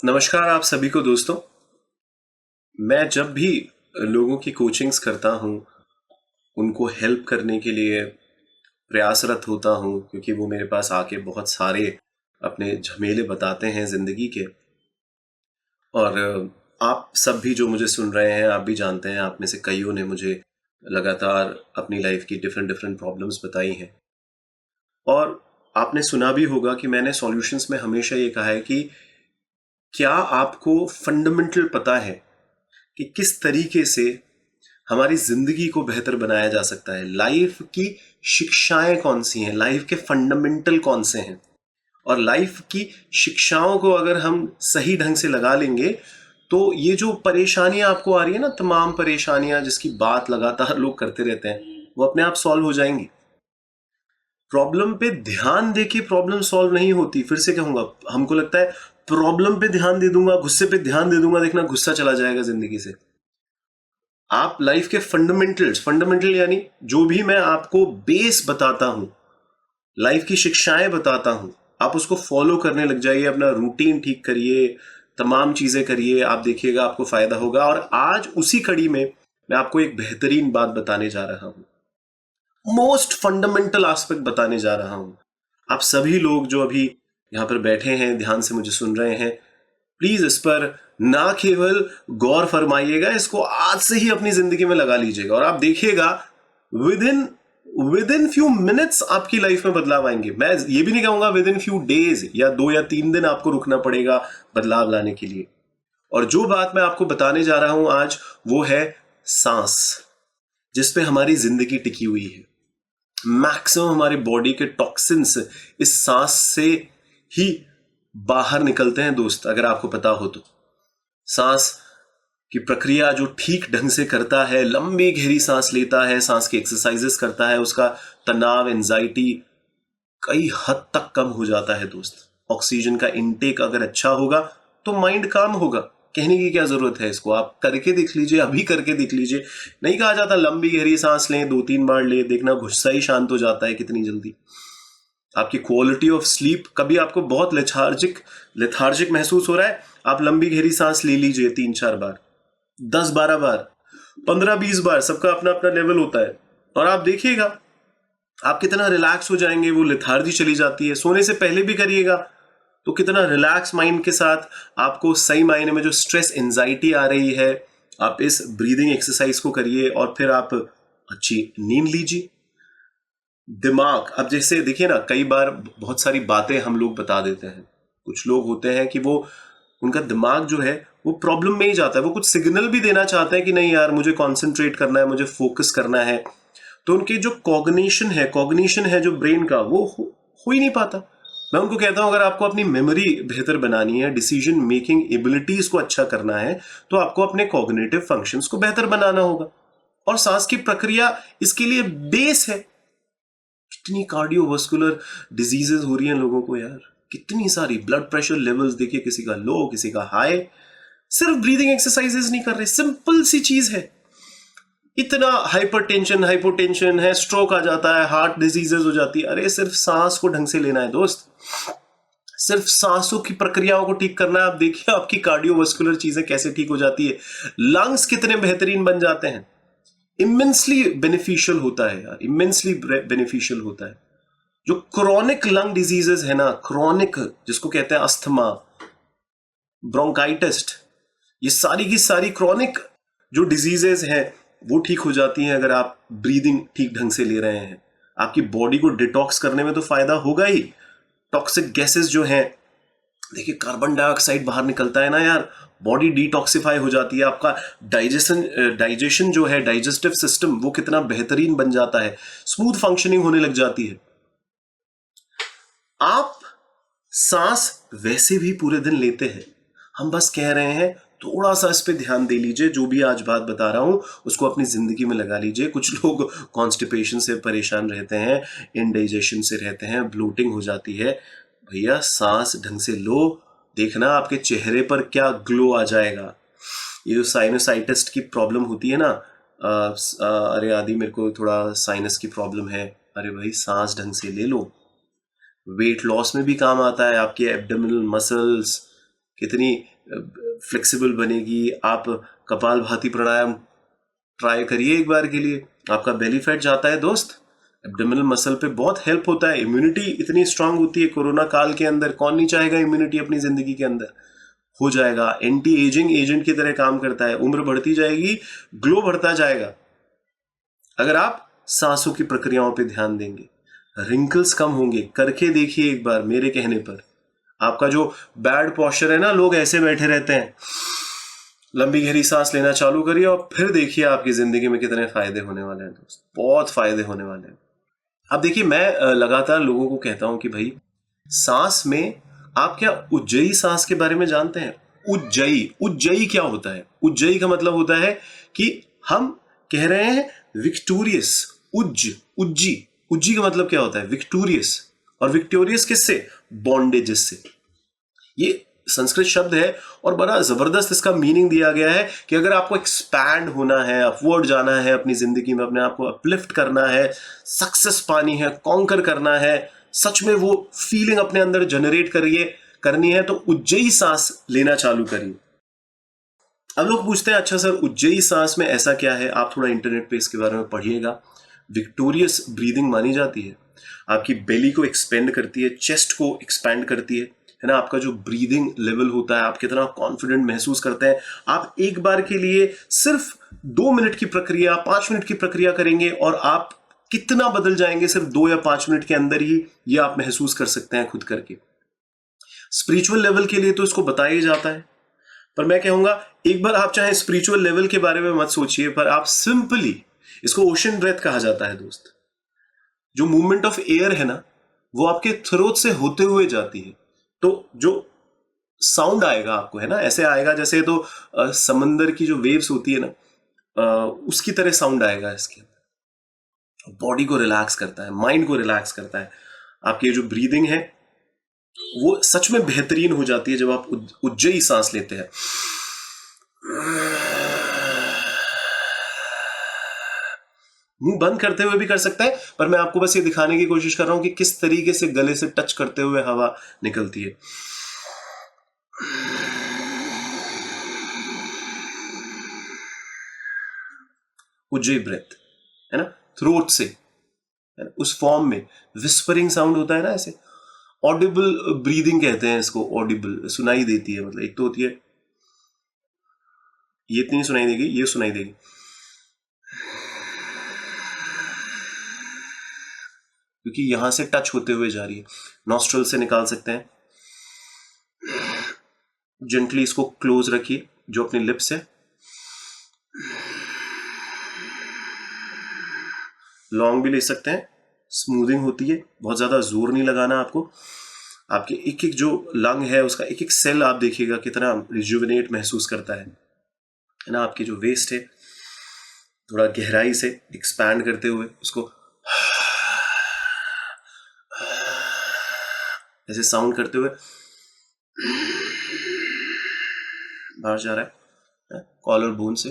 नमस्कार आप सभी को दोस्तों। मैं जब भी लोगों की कोचिंग्स करता हूँ, उनको हेल्प करने के लिए प्रयासरत होता हूँ, क्योंकि वो मेरे पास आके बहुत सारे अपने झमेले बताते हैं ज़िंदगी के। और आप सब भी जो मुझे सुन रहे हैं, आप भी जानते हैं, आप में से कईयों ने मुझे लगातार अपनी लाइफ की डिफरेंट डिफरेंट प्रॉब्लम्स बताई हैं। और आपने सुना भी होगा कि मैंने सॉल्यूशंस में हमेशा ये कहा है कि क्या आपको फंडामेंटल पता है कि किस तरीके से हमारी जिंदगी को बेहतर बनाया जा सकता है। लाइफ की शिक्षाएं कौन सी हैं, लाइफ के फंडामेंटल कौन से हैं, और लाइफ की शिक्षाओं को अगर हम सही ढंग से लगा लेंगे तो ये जो परेशानियां आपको आ रही है ना, तमाम परेशानियां जिसकी बात लगातार लोग करते रहते हैं, वो अपने आप सॉल्व हो जाएंगी। प्रॉब्लम पे ध्यान देके प्रॉब्लम सॉल्व नहीं होती। फिर से कहूंगा, हमको लगता है प्रॉब्लम पे ध्यान दे दूंगा, गुस्से पे ध्यान दे दूंगा, देखना गुस्सा चला जाएगा जिंदगी से। आप लाइफ के फंडामेंटल यानी जो भी मैं आपको बेस बताता हूं, लाइफ की शिक्षाएं बताता हूं, आप उसको फॉलो करने लग जाइए, अपना रूटीन ठीक करिए, तमाम चीजें करिए, आप देखिएगा आपको फायदा होगा। और आज उसी कड़ी में मैं आपको एक बेहतरीन बात बताने जा रहा हूं, मोस्ट फंडामेंटल एस्पेक्ट बताने जा रहा हूं। आप सभी लोग जो अभी यहां पर बैठे हैं, ध्यान से मुझे सुन रहे हैं, प्लीज इस पर ना केवल गौर फरमाइएगा, इसको आज से ही अपनी जिंदगी में लगा लीजिएगा और आप देखिएगा विद इन फ्यू मिनट्स आपकी लाइफ में बदलाव आएंगे। मैं ये भी नहीं कहूंगा विद इन फ्यू डेज या 2 या 3 दिन आपको रुकना पड़ेगा बदलाव लाने के लिए। और जो बात मैं आपको बताने जा रहा हूं आज, वो है सांस, जिसपे हमारी जिंदगी टिकी हुई है। मैक्सिमम हमारे बॉडी के टॉक्सिन्स इस सांस से ही बाहर निकलते हैं दोस्त, अगर आपको पता हो तो। सांस की प्रक्रिया जो ठीक ढंग से करता है, लंबी गहरी सांस लेता है, सांस की एक्सरसाइजेस करता है, उसका तनाव, एंजाइटी कई हद तक कम हो जाता है दोस्त। ऑक्सीजन का इनटेक अगर अच्छा होगा तो माइंड काम होगा। कहने की क्या जरूरत है, इसको आप करके देख लीजिए, अभी करके देख लीजिए। नहीं कहा जाता लंबी गहरी सांस लें, 2-3 बार ले, देखना गुस्सा ही शांत हो जाता है कितनी जल्दी। आपकी क्वालिटी ऑफ स्लीप, कभी आपको बहुत लेथार्जिक महसूस हो रहा है, आप लंबी गहरी सांस ले लीजिए 3-4 बार, 10-12 बार, 15-20 बार, सबका अपना अपना लेवल होता है। और आप देखिएगा आप कितना रिलैक्स हो जाएंगे, वो लेथार्जी चली जाती है। सोने से पहले भी करिएगा तो कितना रिलैक्स माइंड के साथ आपको सही मायने में जो स्ट्रेस, एंजाइटी आ रही है, आप इस ब्रीदिंग एक्सरसाइज को करिए और फिर आप अच्छी नींद लीजिए। दिमाग, अब जैसे देखिए ना, कई बार बहुत सारी बातें हम लोग बता देते हैं। कुछ लोग होते हैं कि वो, उनका दिमाग जो है वो प्रॉब्लम में ही जाता है, वो कुछ सिग्नल भी देना चाहते हैं कि नहीं यार मुझे कंसंट्रेट करना है, मुझे फोकस करना है, तो उनके जो कॉग्निशन है जो ब्रेन का, वो हो ही नहीं पाता। मैं उनको कहता हूं अगर आपको अपनी मेमोरी बेहतर बनानी है, डिसीजन मेकिंग एबिलिटीज को अच्छा करना है, तो आपको अपने कॉग्निटिव फंक्शंस को बेहतर बनाना होगा। और सांस की प्रक्रिया इसके लिए बेस है। कितनी कार्डियोवास्कुलर डिजीजेस हो रही हैं लोगों को यार, कितनी सारी। ब्लड प्रेशर लेवल्स देखिए, किसी का लो, किसी का हाई, सिर्फ ब्रीदिंग एक्सरसाइजेस नहीं कर रहे। सिंपल सी चीज है, इतना हाइपोटेंशन है, स्ट्रोक आ जाता है, हार्ट डिजीजेस हो जाती है। अरे सिर्फ सांस को ढंग से लेना है दोस्त, सिर्फ सांसों की प्रक्रियाओं को ठीक करना है। आप देखिए आपकी कार्डियोवास्कुलर चीजें कैसे ठीक हो जाती है, लंग्स कितने बेहतरीन बन जाते हैं। इमेंसली बेनिफिशियल होता है यार, इमेंसली बेनिफिशियल होता है। जो क्रॉनिक लंग डिजीजेस है ना, क्रॉनिक जिसको कहते हैं अस्थमा, ब्रोंकाइटिस, ये सारी की सारी क्रॉनिक जो डिजीजेस हैं वो ठीक हो जाती हैं अगर आप ब्रीदिंग ठीक ढंग से ले रहे हैं। आपकी बॉडी को डिटॉक्स करने में तो फायदा होगा ही। टॉक्सिक गैसेस जो हैं, देखिए कार्बन डाइऑक्साइड बाहर निकलता है ना यार, बॉडी डिटॉक्सिफाई हो जाती है। आपका डाइजेशन जो है, डाइजेस्टिव सिस्टम, वो कितना बेहतरीन बन जाता है, स्मूथ फंक्शनिंग होने लग जाती है। आप सांस वैसे भी पूरे दिन लेते हैं, हम बस कह रहे हैं थोड़ा सा इस पे ध्यान दे लीजिए। जो भी आज बात बता रहा हूं उसको अपनी जिंदगी में लगा लीजिए। कुछ लोग कॉन्स्टिपेशन से परेशान रहते हैं, इनडाइजेशन से रहते हैं, ब्लोटिंग हो जाती है। भैया सांस ढंग से लो, देखना आपके चेहरे पर क्या ग्लो आ जाएगा। ये जो साइनसाइटिस की प्रॉब्लम होती है ना, अरे आदि मेरे को थोड़ा साइनस की प्रॉब्लम है, अरे भाई सांस ढंग से ले लो। वेट लॉस में भी काम आता है, आपके एब्डोमिनल मसल्स कितनी फ्लेक्सिबल बनेगी। आप कपालभाति प्राणायाम ट्राई करिए एक बार के लिए, आपका बेली फैट जाता है दोस्त। एब्डोमिनल मसल पे बहुत हेल्प होता है, इम्यूनिटी इतनी स्ट्रांग होती है कोरोना काल के अंदर। कौन नहीं चाहेगा इम्यूनिटी अपनी जिंदगी के अंदर? हो जाएगा। एंटी एजिंग एजेंट की तरह काम करता है, उम्र बढ़ती जाएगी, ग्लो बढ़ता जाएगा अगर आप सांसों की प्रक्रियाओं पे ध्यान देंगे। रिंकल्स कम होंगे, करके देखिए एक बार मेरे कहने पर। आपका जो बैड पोस्चर है ना, लोग ऐसे बैठे रहते हैं, लंबी गहरी सांस लेना चालू करिए और फिर देखिए आपकी जिंदगी में कितने फायदे होने वाले हैं दोस्त, बहुत फायदे होने वाले हैं। अब देखिए, मैं लगातार लोगों को कहता हूं कि भाई सांस में आप क्या उज्जयी सांस के बारे में जानते हैं? उज्जयी क्या होता है? उज्जयी का मतलब होता है कि हम कह रहे हैं विक्टोरियस। उज्जी का मतलब क्या होता है? विक्टोरियस। और विक्टोरियस किससे? बॉन्डेजेस से। ये संस्कृत शब्द है और बड़ा जबरदस्त इसका मीनिंग दिया गया है कि अगर आपको एक्सपैंड होना है, अपवर्ड जाना है अपनी जिंदगी में, अपने आप को अपलिफ्ट करना है, सक्सेस पानी है, कॉन्कर करना है, सच में वो फीलिंग अपने अंदर जनरेट करनी है, तो उज्जयी सांस लेना चालू करिए। अब लोग पूछते हैं, अच्छा सर उज्जयी सांस में ऐसा क्या है? आप थोड़ा इंटरनेट पे इसके बारे में पढ़िएगा। विक्टोरियस ब्रीदिंग मानी जाती है, आपकी बेली को एक्सपेंड करती है, चेस्ट को एक्सपैंड करती है ना। आपका जो ब्रीदिंग लेवल होता है, आप कितना कॉन्फिडेंट महसूस करते हैं। आप एक बार के लिए सिर्फ 2 मिनट की प्रक्रिया, 5 मिनट की प्रक्रिया करेंगे और आप कितना बदल जाएंगे सिर्फ 2 या 5 मिनट के अंदर ही, ये आप महसूस कर सकते हैं खुद करके। स्पिरिचुअल लेवल के लिए तो इसको बताया ही जाता है, पर मैं कहूंगा एक बार आप चाहे स्पिरिचुअल लेवल के बारे में मत सोचिए, पर आप सिंपली, इसको ओशन ब्रेथ कहा जाता है दोस्त। जो मूवमेंट ऑफ एयर है ना, वो आपके थ्रोट से होते हुए जाती है, तो जो साउंड आएगा आपको, है ना, ऐसे आएगा जैसे तो समंदर की जो वेव्स होती है ना, उसकी तरह साउंड आएगा इसके अंदर। बॉडी को रिलैक्स करता है, माइंड को रिलैक्स करता है। आपकी जो ब्रीदिंग है वो सच में बेहतरीन हो जाती है जब आप उज्जयी सांस लेते हैं। मुंह बंद करते हुए भी कर सकता है, पर मैं आपको बस ये दिखाने की कोशिश कर रहा हूं कि किस तरीके से गले से टच करते हुए हवा निकलती है। उज्जयी ब्रेथ, है ना, थ्रोट से, है ना, उस फॉर्म में विस्परिंग साउंड होता है ना, ऐसे ऑडिबल ब्रीदिंग कहते हैं इसको। ऑडिबल सुनाई देती है, मतलब एक तो होती है ये इतनी सुनाई देगी, ये सुनाई देगी, क्योंकि यहां से टच होते हुए जा रही है। नॉस्ट्रल से निकाल सकते हैं। जेंटली इसको क्लोज रखिए, जो अपनी लिप्स है। लॉन्ग भी ले सकते हैं, स्मूथिंग होती है, बहुत ज्यादा जोर नहीं लगाना आपको। आपके एक एक जो लंग है, उसका एक एक सेल आप देखिएगा कितना रिजुविनेट महसूस करता है ना। आपकी जो वेस्ट है, थोड़ा गहराई से एक्सपैंड करते हुए उसको ऐसे साउंड करते हुए बाहर जा रहा है कॉलर बोन से।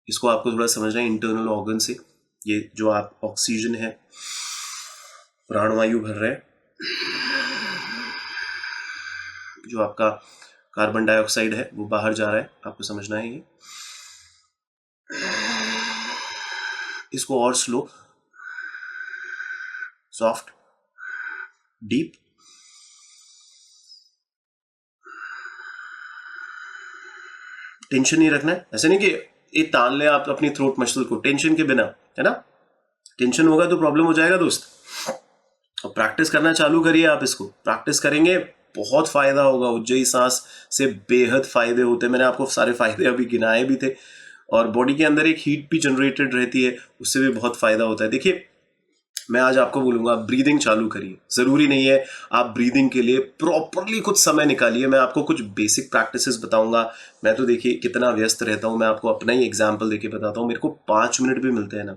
इसको आपको थोड़ा समझना है इंटरनल ऑर्गन से। ये जो आप ऑक्सीजन है, प्राणवायु भर रहे हैं, जो आपका कार्बन डाइऑक्साइड है वो बाहर जा रहा है, आपको समझना है ये। इसको और स्लो, सॉफ्ट, डीप। टेंशन नहीं रखना है, ऐसे नहीं कि ये तान ले आप अपनी थ्रोट मसल को टेंशन के बिना, है ना। टेंशन होगा तो प्रॉब्लम हो जाएगा दोस्त। और प्रैक्टिस करना चालू करिए आप इसको। प्रैक्टिस करेंगे बहुत फायदा होगा। उज्जयी सांस से बेहद फायदे होते हैं, मैंने आपको सारे फायदे अभी गिनाए भी थे। और बॉडी के अंदर एक हीट भी जनरेटेड रहती है, उससे भी बहुत फायदा होता है। देखिए, मैं आज आपको बोलूंगा ब्रीदिंग चालू करिए। जरूरी नहीं है आप ब्रीदिंग के लिए प्रॉपरली कुछ समय निकालिए, मैं आपको कुछ बेसिक प्रैक्टिसेस बताऊंगा। मैं तो देखिए कितना व्यस्त रहता हूं, मैं आपको अपना ही एग्जांपल देके बताता हूं। मेरे को 5 मिनट भी मिलते हैं ना,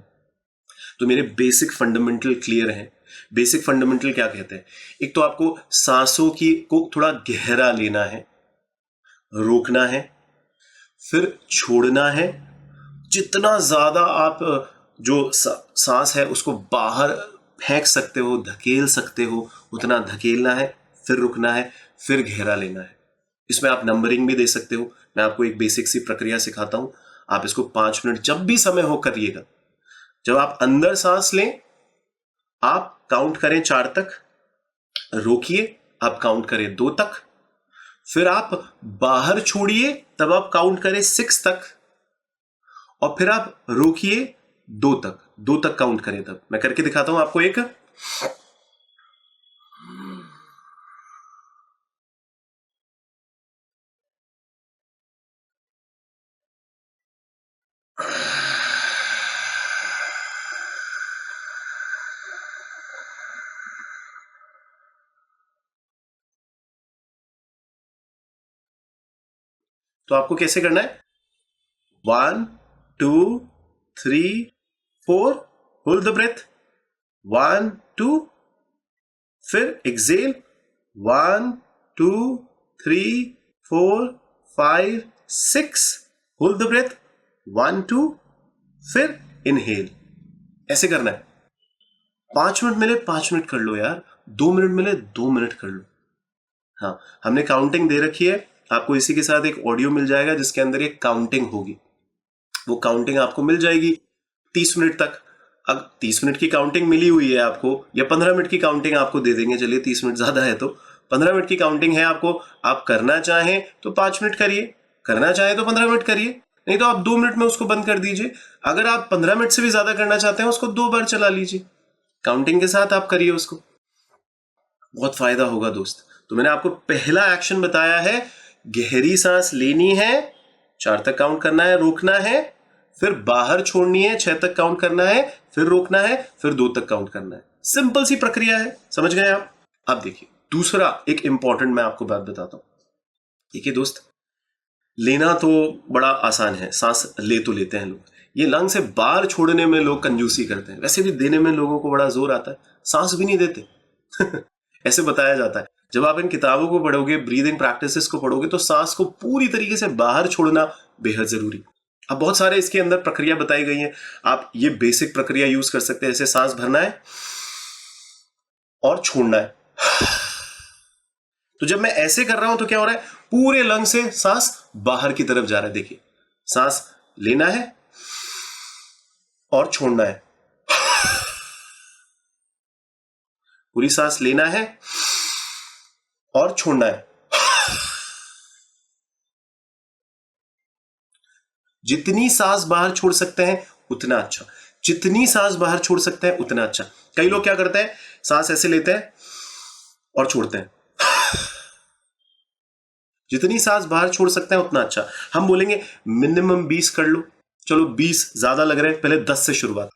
तो मेरे बेसिक फंडामेंटल क्लियर हैं। बेसिक फंडामेंटल क्या कहते हैं? एक तो आपको सांसों की को थोड़ा गहरा लेना है, रोकना है, फिर छोड़ना है। जितना ज्यादा आप जो सांस है उसको बाहर फेंक सकते हो, धकेल सकते हो, उतना धकेलना है, फिर रुकना है, फिर गहरा लेना है। इसमें आप नंबरिंग भी दे सकते हो। मैं आपको एक बेसिक सी प्रक्रिया सिखाता हूं, आप इसको 5 मिनट जब भी समय हो करिएगा। जब आप अंदर सांस लें, आप काउंट करें 4 तक, रोकिए, आप काउंट करें 2 तक, फिर आप बाहर छोड़िए, तब आप काउंट करें 6 तक, और फिर आप रोकिए 2 तक, 2 तक काउंट करें। तब मैं करके दिखाता हूं आपको एक। तो आपको कैसे करना है? 1 2 3 4, होल्ड द ब्रेथ, 1 2, फिर एक्सेल, 1 2 3 4 5 6, होल्ड द ब्रेथ, 1 2, फिर इनहेल। ऐसे करना है। 5 मिनट मिले 5 मिनट कर लो यार, 2 मिनट मिले 2 मिनट कर लो। हाँ, हमने काउंटिंग दे रखी है, आपको इसी के साथ एक ऑडियो मिल जाएगा जिसके अंदर एक काउंटिंग होगी। वो काउंटिंग आपको मिल जाएगी 30 मिनट तक। अब 30 मिनट की काउंटिंग मिली हुई है आपको, या 15 मिनट की काउंटिंग आपको दे देंगे, चलिए 30 मिनट ज्यादा है तो 15 मिनट की काउंटिंग है आपको। आप करना चाहें तो 5 मिनट करिए, करना चाहें तो 15 मिनट करिए, नहीं तो आप 2 मिनट में उसको बंद कर दीजिए। अगर आप 15 मिनट से भी ज्यादा करना चाहते हैं, उसको 2 बार चला लीजिए, काउंटिंग के साथ आप करिए उसको, बहुत फायदा होगा दोस्त। तो मैंने आपको पहला एक्शन बताया है, गहरी सांस लेनी है, 4 तक काउंट करना है, रोकना है, फिर बाहर छोड़नी है, 6 तक काउंट करना है, फिर रोकना है, फिर 2 तक काउंट करना है। सिंपल सी प्रक्रिया है, समझ गए आप? अब देखिए दूसरा एक इंपॉर्टेंट मैं आपको बात बताता हूं। देखिए दोस्त, लेना तो बड़ा आसान है, सांस ले तो लेते हैं लोग, ये लंग से बाहर छोड़ने में लोग कंजूसी करते हैं। वैसे भी देने में लोगों को बड़ा जोर आता है, सांस भी नहीं देते ऐसे बताया जाता है। जब आप इन किताबों को पढ़ोगे, ब्रीदिंग प्रैक्टिसेस को पढ़ोगे, तो सांस को पूरी तरीके से बाहर छोड़ना बेहद जरूरी। अब बहुत सारे इसके अंदर प्रक्रिया बताई गई है, आप ये बेसिक प्रक्रिया यूज कर सकते हैं। ऐसे सांस भरना है और छोड़ना है। तो जब मैं ऐसे कर रहा हूं तो क्या हो रहा है, पूरे लंग से सांस बाहर की तरफ जा रहा है। देखिए, सांस लेना है और छोड़ना है, पूरी सांस लेना है और छोड़ना है। जितनी सांस बाहर छोड़ सकते हैं उतना अच्छा, जितनी सांस बाहर छोड़ सकते हैं उतना अच्छा। कई लोग क्या करते हैं, सांस ऐसे लेते हैं और छोड़ते हैं। जितनी सांस बाहर छोड़ सकते हैं उतना अच्छा। हम बोलेंगे मिनिमम 20 कर लो, चलो 20 ज्यादा लग रहे हैं, पहले 10 से शुरुआत।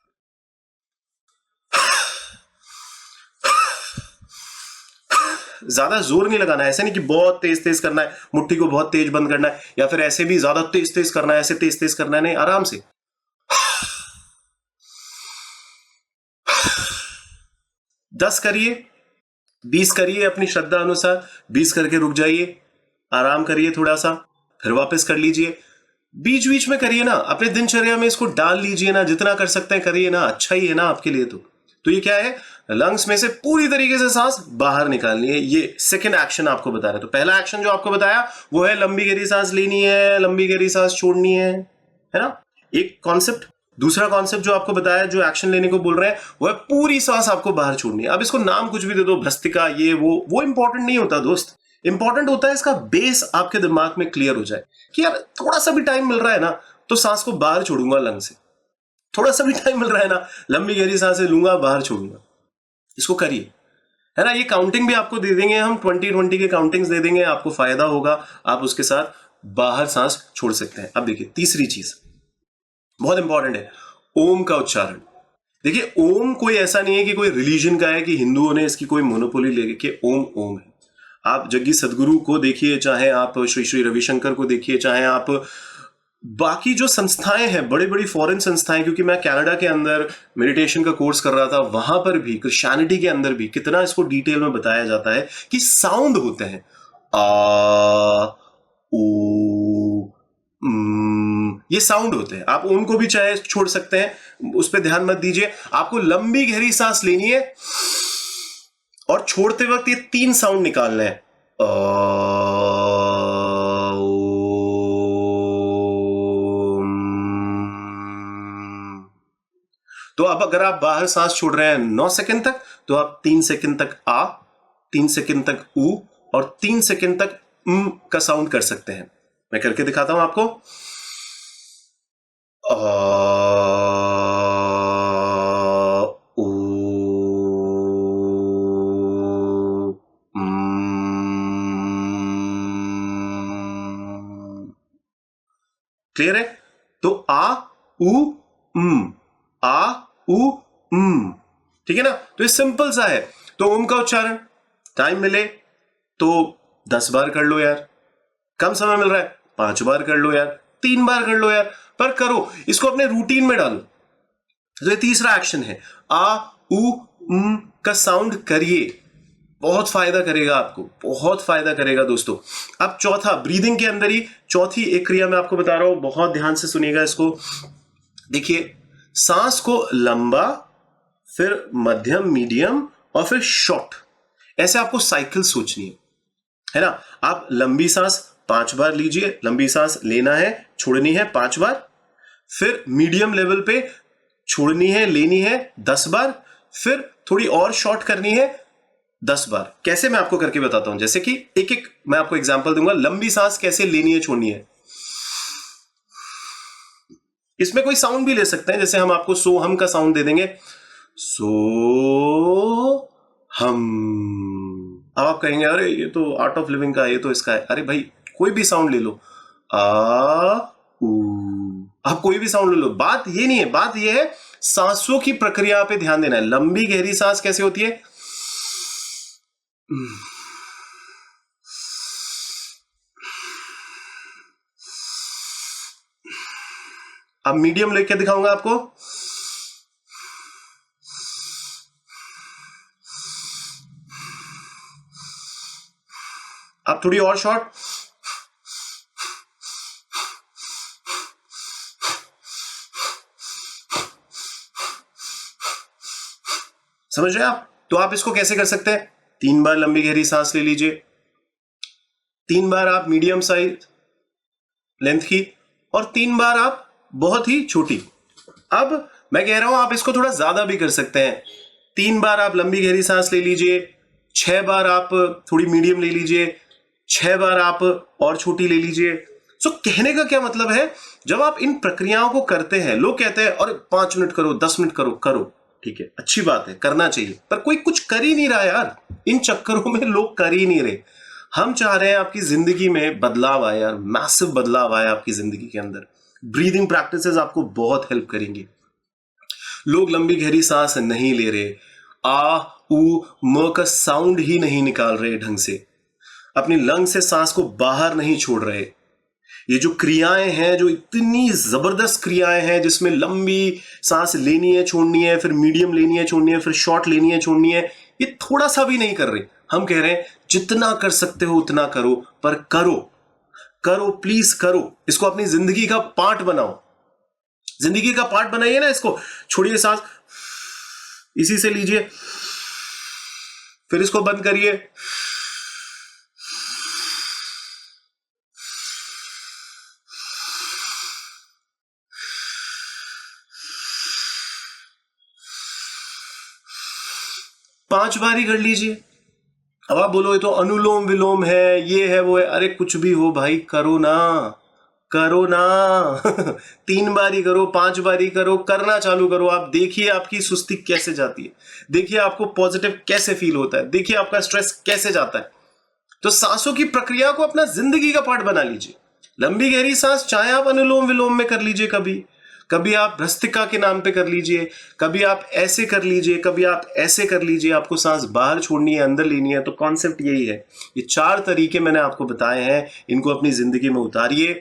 ज्यादा जोर नहीं लगाना है, ऐसे नहीं कि बहुत तेज तेज करना है, मुट्ठी को बहुत तेज बंद करना है, या फिर ऐसे भी ज्यादा तेज तेज करना है, ऐसे तेज तेज करना है, नहीं, आराम से 10 करिए, 20 करिए अपनी श्रद्धा अनुसार, 20 करके रुक जाइए, आराम करिए थोड़ा सा, फिर वापस कर लीजिए। बीच बीच में करिए ना, अपने दिनचर्या में इसको डाल लीजिए ना, जितना कर सकते हैं करिए ना, अच्छा ही है ना आपके लिए। तो ये क्या है, लंग्स में से पूरी तरीके से सांस बाहर निकालनी है। ये सेकंड एक्शन आपको बता रहे। तो पहला एक्शन जो आपको बताया वो है लंबी गहरी सांस लेनी है, लंबी गहरी सांस छोड़नी है ना, एक कॉन्सेप्ट। दूसरा कॉन्सेप्ट जो आपको बताया, जो एक्शन लेने को बोल रहे हैं, वो है पूरी सांस आपको बाहर छोड़नी है। अब इसको नाम कुछ भी दे दो, भस्त्रिका, ये वो इंपॉर्टेंट नहीं होता दोस्त। इंपॉर्टेंट होता है इसका बेस आपके दिमाग में क्लियर हो जाए कि यार थोड़ा सा भी टाइम मिल रहा है ना, तो सांस को बाहर छोड़ूंगा लंग से। थोड़ा सा भी टाइम मिल रहा है ना, लंबी गहरी सांसें लूंगा, बाहर छोड़ूंगा। इसको करिए, है ना। ये काउंटिंग भी आपको दे देंगे हम, 20-20 के काउंटिंग्स दे देंगे, आपको फायदा होगा, आप उसके साथ बाहर सांस छोड़ सकते हैं। अब देखिए तीसरी चीज बहुत इंपॉर्टेंट है, ओम का उच्चारण। देखिए ओम कोई ऐसा नहीं है कि कोई रिलीजन का है कि हिंदुओं ने इसकी कोई मोनोपोली ले के ओम ओम है। आप जग्गी सदगुरु को देखिए, चाहे आप श्री श्री रविशंकर को देखिए, चाहे आप बाकी जो संस्थाएं हैं, बड़ी बड़ी फॉरेन संस्थाएं, क्योंकि मैं कनाडा के अंदर मेडिटेशन का कोर्स कर रहा था, वहां पर भी क्रिश्चियनिटी के अंदर भी कितना इसको डिटेल में बताया जाता है कि साउंड होते हैं, आ ओ ये साउंड होते हैं। आप उनको भी चाहे छोड़ सकते हैं, उस पर ध्यान मत दीजिए। आपको लंबी गहरी सांस लेनी है और छोड़ते वक्त ये 3 साउंड निकालना है, तो अब अगर आप बाहर सांस छोड़ रहे हैं 9 सेकंड तक, तो आप 3 सेकंड तक आ, 3 सेकंड तक ऊ और 3 सेकंड तक का साउंड कर सकते हैं। मैं करके दिखाता हूं आपको। क्लियर है? तो आ ऊ आ ऊ ठीक है ना? तो ये सिंपल सा है। तो ओम का उच्चारण टाइम मिले तो 10 बार कर लो यार, कम समय मिल रहा है 5 बार कर लो यार, 3 बार कर लो यार, पर करो, इसको अपने रूटीन में डालो। तो ये तीसरा एक्शन है, आ ऊ का साउंड करिए, बहुत फायदा करेगा आपको, बहुत फायदा करेगा दोस्तों। अब चौथा, ब्रीदिंग के अंदर ही चौथी एक क्रिया मैं आपको बता रहा हूं, बहुत ध्यान से सुनिएगा इसको। देखिए, सांस को लंबा, फिर मध्यम, मीडियम और फिर शॉर्ट, ऐसे आपको साइकिल सोचनी है ना? आप लंबी सांस 5 बार लीजिए, लंबी सांस लेना है, छोड़नी है 5 बार, फिर मीडियम लेवल पे छोड़नी है, लेनी है 10 बार, फिर थोड़ी और शॉर्ट करनी है 10 बार। कैसे, मैं आपको करके बताता हूं। जैसे कि एक एक मैं आपको एग्जांपल दूंगा। लंबी सांस कैसे लेनी है, छोड़नी है। इसमें कोई साउंड भी ले सकते हैं, जैसे हम आपको सो हम का साउंड दे देंगे, सो हम। अब आप कहेंगे अरे ये तो आर्ट ऑफ लिविंग का, ये तो इसका है। अरे भाई कोई भी साउंड ले लो, आ ऊ, आप कोई भी साउंड ले लो। बात ये नहीं है, बात ये है सांसों की प्रक्रिया पे ध्यान देना है। लंबी गहरी सांस कैसे होती है, अब मीडियम लेके दिखाऊंगा आपको। अब थोड़ी और शॉर्ट, समझ रहे आप? तो आप इसको कैसे कर सकते हैं, 3 बार लंबी गहरी सांस ले लीजिए, 3 बार आप मीडियम साइज लेंथ की, और 3 बार आप बहुत ही छोटी। अब मैं कह रहा हूं आप इसको थोड़ा ज्यादा भी कर सकते हैं। 3 बार आप लंबी गहरी सांस ले लीजिए, 6 बार आप थोड़ी मीडियम ले लीजिए, 6 बार आप और छोटी ले लीजिए। सो कहने का क्या मतलब है, जब आप इन प्रक्रियाओं को करते हैं, लोग कहते हैं अरे 5 मिनट करो, 10 मिनट करो, करो ठीक है, अच्छी बात है, करना चाहिए, पर कोई कुछ कर ही नहीं रहा यार। इन चक्करों में लोग कर ही नहीं रहे। हम चाह रहे हैं आपकी जिंदगी में बदलाव आए यार, मैसिव बदलाव आए आपकी जिंदगी के अंदर। ब्रीदिंग प्रैक्टिसेस आपको बहुत हेल्प करेंगी। लोग लंबी गहरी सांस नहीं ले रहे, आ ऊ म का साउंड ही नहीं निकाल रहे ढंग से, अपनी लंग से सांस को बाहर नहीं छोड़ रहे। ये जो क्रियाएं हैं, जो इतनी जबरदस्त क्रियाएं हैं, जिसमें लंबी सांस लेनी है, छोड़नी है, फिर मीडियम लेनी है, छोड़नी है, फिर शॉर्ट लेनी है, छोड़नी है, ये थोड़ा सा भी नहीं कर रहे। हम कह रहे हैं जितना कर सकते हो उतना करो, पर करो, करो, प्लीज करो। इसको अपनी जिंदगी का पार्ट बनाओ, जिंदगी का पार्ट बनाइए ना इसको। छोड़िए सांस, इसी से लीजिए, फिर इसको बंद करिए, पांच बार ही कर लीजिए। अब आप बोलो ये तो अनुलोम विलोम है, ये है, वो है। अरे कुछ भी हो भाई, करो ना, करो ना। 3 बारी करो, 5 बारी करो, करना चालू करो। आप देखिए आपकी सुस्ती कैसे जाती है, देखिए आपको पॉजिटिव कैसे फील होता है, देखिए आपका स्ट्रेस कैसे जाता है। तो सांसों की प्रक्रिया को अपना जिंदगी का पार्ट बना लीजिए। लंबी गहरी सांस चाहे आप अनुलोम विलोम में कर लीजिए, कभी कभी आप भ्रस्तिका के नाम पे कर लीजिए, कभी आप ऐसे कर लीजिए, कभी आप ऐसे कर लीजिए। आपको सांस बाहर छोड़नी है, अंदर लेनी है, तो कॉन्सेप्ट यही है। ये 4 तरीके मैंने आपको बताए हैं, इनको अपनी जिंदगी में उतारिए।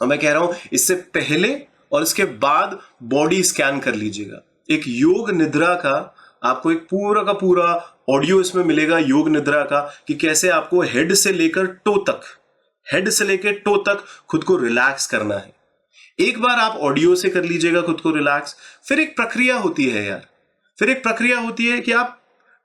और मैं कह रहा हूं इससे पहले और इसके बाद बॉडी स्कैन कर लीजिएगा। एक योग निद्रा का आपको एक पूरा का पूरा ऑडियो इसमें मिलेगा, योग निद्रा का, कि कैसे आपको हेड से लेकर टो तक, हेड से लेकर टो तक खुद को रिलैक्स करना है। एक बार आप ऑडियो से कर लीजिएगा खुद को रिलैक्स। फिर एक प्रक्रिया होती है यार, फिर एक प्रक्रिया होती है कि आप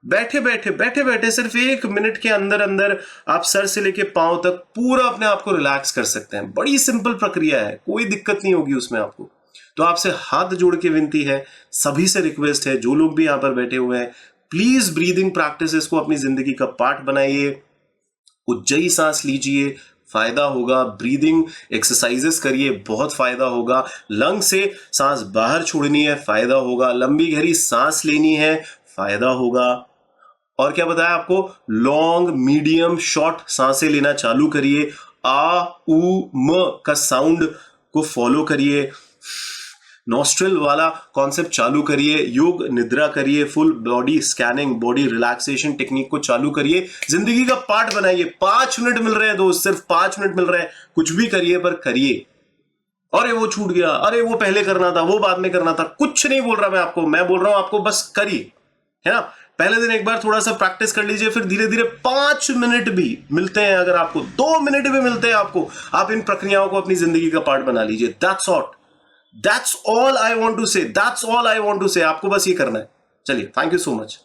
बैठे बैठे सिर्फ 1 मिनट के अंदर अंदर आप सर से लेके पांव तक पूरा अपने आप को रिलैक्स कर सकते हैं। बड़ी सिंपल प्रक्रिया है, कोई दिक्कत नहीं होगी उसमें आपको। तो आपसे हाथ जोड़ के विनती है, सभी से रिक्वेस्ट है, जो लोग भी यहां पर बैठे हुए हैं, प्लीज ब्रीदिंग प्रैक्टिसेस को अपनी जिंदगी का पार्ट बनाइए। उज्जई सांस लीजिए, फायदा होगा। ब्रीदिंग एक्सरसाइजेस करिए, बहुत फायदा होगा। लंग से सांस बाहर छोड़नी है, फायदा होगा। लंबी गहरी सांस लेनी है, फायदा होगा। और क्या बताया आपको, लॉन्ग मीडियम शॉर्ट सांसें लेना चालू करिए। आ उ म का साउंड को फॉलो करिए। नॉस्ट्रल वाला कॉन्सेप्ट चालू करिए। योग निद्रा करिए। Full body scanning, body relaxation technique को चालू करिए। जिंदगी का पार्ट बनाइए। 5 मिनट मिल रहे हैं दोस्त, सिर्फ 5 मिनट मिल रहे हैं, कुछ भी करिए पर करिए। अरे वो छूट गया, अरे वो पहले करना था, वो बाद में करना था, कुछ नहीं बोल रहा मैं आपको, मैं बोल रहा हूं आपको बस करिए, है ना। पहले दिन एक बार थोड़ा सा प्रैक्टिस कर लीजिए, फिर धीरे धीरे 5 मिनट भी मिलते हैं, अगर आपको 2 मिनट भी मिलते हैं आपको, आप इन प्रक्रियाओं को अपनी जिंदगी का पार्ट बना लीजिए। That's all I want to say, that's all I want to say. आपको बस ये करना है। चलिए, थैंक यू सो मच।